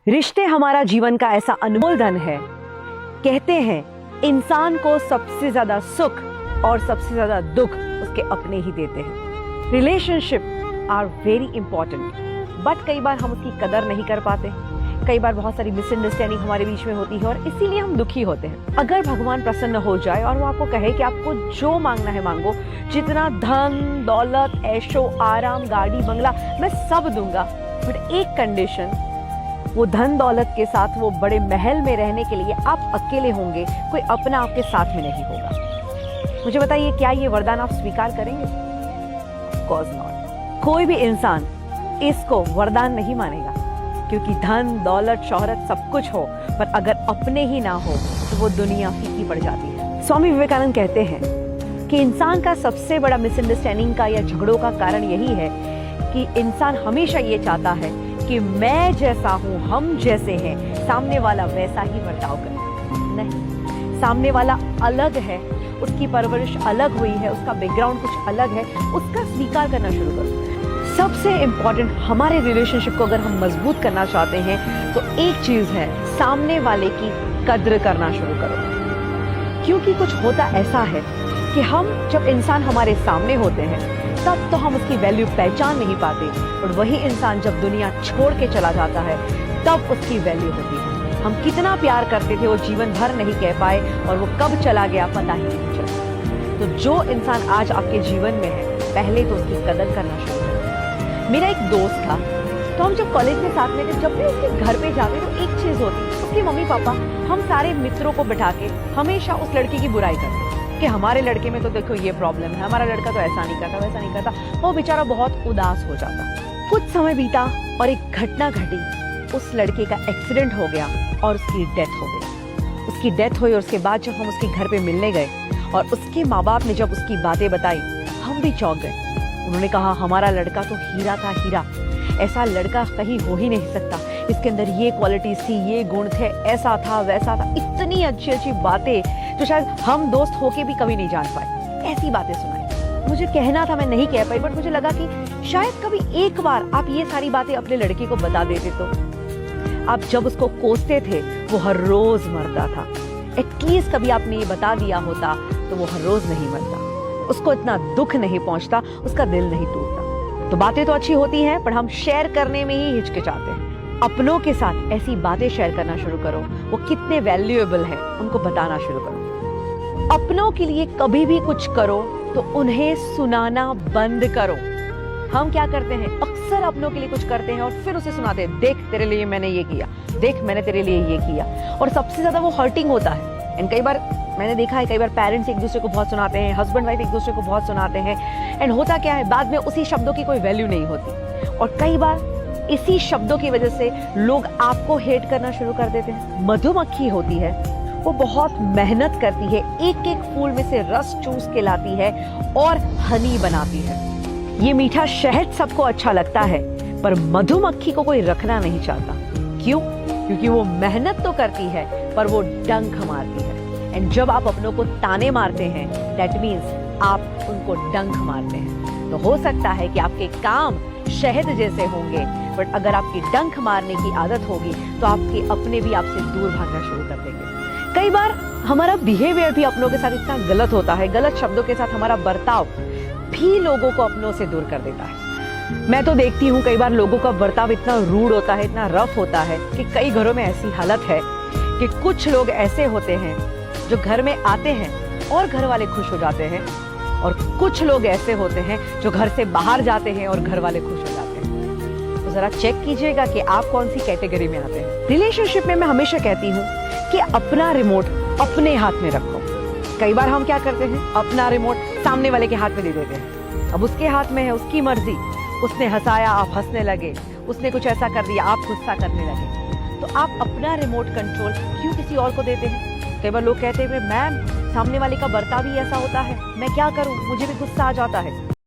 रिश्ते हमारा जीवन का ऐसा अनमोल धन है। कहते हैं इंसान को सबसे ज्यादा सुख और सबसे ज्यादा दुख उसके अपने ही देते हैं। Relationship are very important, but कई बार हम उसकी कदर नहीं कर पाते। कई बार बहुत सारी मिसअंडरस्टैंडिंग हमारे बीच में होती है और इसीलिए हम दुखी होते हैं। अगर भगवान प्रसन्न हो जाए और वो आपको कहे कि आपको जो मांगना है मांगो, जितना धन दौलत ऐशो आराम गाड़ी बंगला मैं सब दूंगा, बट एक कंडीशन, वो धन दौलत के साथ वो बड़े महल में रहने के लिए आप अकेले होंगे, कोई अपना आपके साथ में नहीं होगा। मुझे बताइए, क्या ये वरदान आप स्वीकार करेंगे? Of course not. कोई भी इंसान इसको वरदान नहीं मानेगा, क्योंकि धन दौलत शोहरत सब कुछ हो, पर अगर अपने ही ना हो तो वो दुनिया फीकी पड़ जाती है। स्वामी विवेकानंद कहते हैं कि इंसान का सबसे बड़ा मिसअंडरस्टैंडिंग का या झगड़ों का कारण यही है कि इंसान हमेशा ये चाहता है कि मैं जैसा हूं, हम जैसे हैं, सामने वाला वैसा ही बर्ताव करे। नहीं, सामने वाला अलग है, उसकी परवरिश अलग हुई है, उसका बैकग्राउंड कुछ अलग है, उसका स्वीकार करना शुरू करो। सबसे इंपॉर्टेंट, हमारे रिलेशनशिप को अगर हम मजबूत करना चाहते हैं तो एक चीज है, सामने वाले की कद्र करना शुरू करो। क्योंकि कुछ होता ऐसा है कि हम जब इंसान हमारे सामने होते हैं तब तो हम उसकी वैल्यू पहचान नहीं पाते, और वही इंसान जब दुनिया छोड़ के चला जाता है तब उसकी वैल्यू होती है। हम कितना प्यार करते थे वो जीवन भर नहीं कह पाए, और वो कब चला गया पता ही नहीं चला। तो जो इंसान आज आपके जीवन में है, पहले तो उसकी कदर करना शुरू करें। मेरा एक दोस्त था, तो हम जब कॉलेज में साथ में थे, जब भी उसके घर पे जाते तो एक चीज होती, उसके मम्मी पापा हम सारे मित्रों को बिठा के हमेशा उस लड़की की बुराई करते कि हमारे लड़के में तो देखो ये प्रॉब्लम है, हमारा लड़का तो ऐसा नहीं करता वैसा नहीं करता। वो बेचारा बहुत उदास हो जाता। कुछ समय बीता और एक घटना घटी, उस लड़के का एक्सीडेंट हो गया और उसकी डेथ हो गई। उसकी डेथ हुई और उसके बाद जब हम उसके घर पे मिलने गए और उसके माँ बाप ने जब उसकी बातें बताई, हम भी चौंक गए। उन्होंने कहा हमारा लड़का तो हीरा था, हीरा, ऐसा लड़का कहीं हो ही नहीं सकता, इसके अंदर ये क्वालिटीज थी, ये गुण थे, ऐसा था वैसा था, इतनी अच्छी अच्छी बातें जो शायद हम दोस्त होके भी कभी नहीं जान पाए। ऐसी बातें सुनाई। मुझे कहना था, मैं नहीं कह पाई, बट मुझे लगा कि शायद कभी एक बार आप ये सारी बातें अपने लड़के को बता देते तो। आप जब उसको कोसते थे वो हर रोज मरता था, एटलीस्ट कभी आपने ये बता दिया होता तो वो हर रोज नहीं मरता, उसको इतना दुख नहीं पहुंचता, उसका दिल नहीं टूटता। तो बातें तो अच्छी होती हैं, पर हम शेयर करने में ही हिचकिचाते हैं। अपनों के साथ ऐसी बातें शेयर करना शुरू करो, वो कितने वैल्यूएबल है उनको बताना शुरू करो। अपनों के लिए कभी भी कुछ करो तो उन्हें सुनाना बंद करो। हम क्या करते हैं, अक्सर अपनों के लिए कुछ करते हैं और फिर उसे सुनाते हैं, देख तेरे लिए मैंने ये किया, देख मैंने तेरे लिए ये किया, और सबसे ज्यादा वो हर्टिंग होता है। एंड कई बार मैंने देखा है, कई बार पेरेंट्स एक दूसरे को बहुत सुनाते हैं, हस्बैंड वाइफ एक दूसरे को बहुत सुनाते हैं, एंड होता क्या है, बाद में उसी शब्दों की कोई वैल्यू नहीं होती, और कई बार इसी शब्दों की वजह से लोग आपको हेट करना शुरू कर देते हैं। मधुमक्खी होती है, वो बहुत मेहनत करती है, एक एक फूल में से रस चूस के लाती है और हनी बनाती है। ये मीठा शहद सबको अच्छा लगता है, पर मधुमक्खी को कोई रखना नहीं चाहता। क्यों? क्योंकि वो मेहनत तो करती है पर वो डंक मारती है। एंड जब आप अपनों को ताने मारते हैं, दैट मीन्स आप उनको डंक मारते हैं। तो हो सकता है कि आपके काम शहद जैसे होंगे, बट अगर आपकी डंक मारने की आदत होगी तो आपके अपने भी आपसे दूर भागना शुरू कर देंगे। कई बार हमारा बिहेवियर भी अपनों के साथ इतना गलत होता है, गलत शब्दों के साथ हमारा बर्ताव भी लोगों को अपनों से दूर कर देता है। मैं तो देखती हूँ कई बार लोगों का बर्ताव इतना रूड होता है, इतना रफ होता है कि कई घरों में ऐसी हालत है कि कुछ लोग ऐसे होते हैं जो घर में आते हैं और घर वाले खुश हो जाते हैं, और कुछ लोग ऐसे होते हैं जो घर से बाहर जाते हैं और घर वाले खुश हो जाते हैं। तो जरा चेक कीजिएगा कि आप कौन सी कैटेगरी में आते हैं। रिलेशनशिप में मैं हमेशा कहती हूँ कि अपना रिमोट अपने हाथ में रखो। कई बार हम क्या करते हैं, अपना रिमोट सामने वाले के हाथ में दे देते हैं। अब उसके हाथ में है, उसकी मर्जी, उसने हंसाया आप हंसने लगे, उसने कुछ ऐसा कर दिया आप गुस्सा करने लगे। तो आप अपना रिमोट कंट्रोल क्यों किसी और को देते हैं? कई बार लोग कहते हैं मैम सामने वाले का बर्ताव ही ऐसा होता है, मैं क्या करूं, मुझे भी गुस्सा आ जाता है।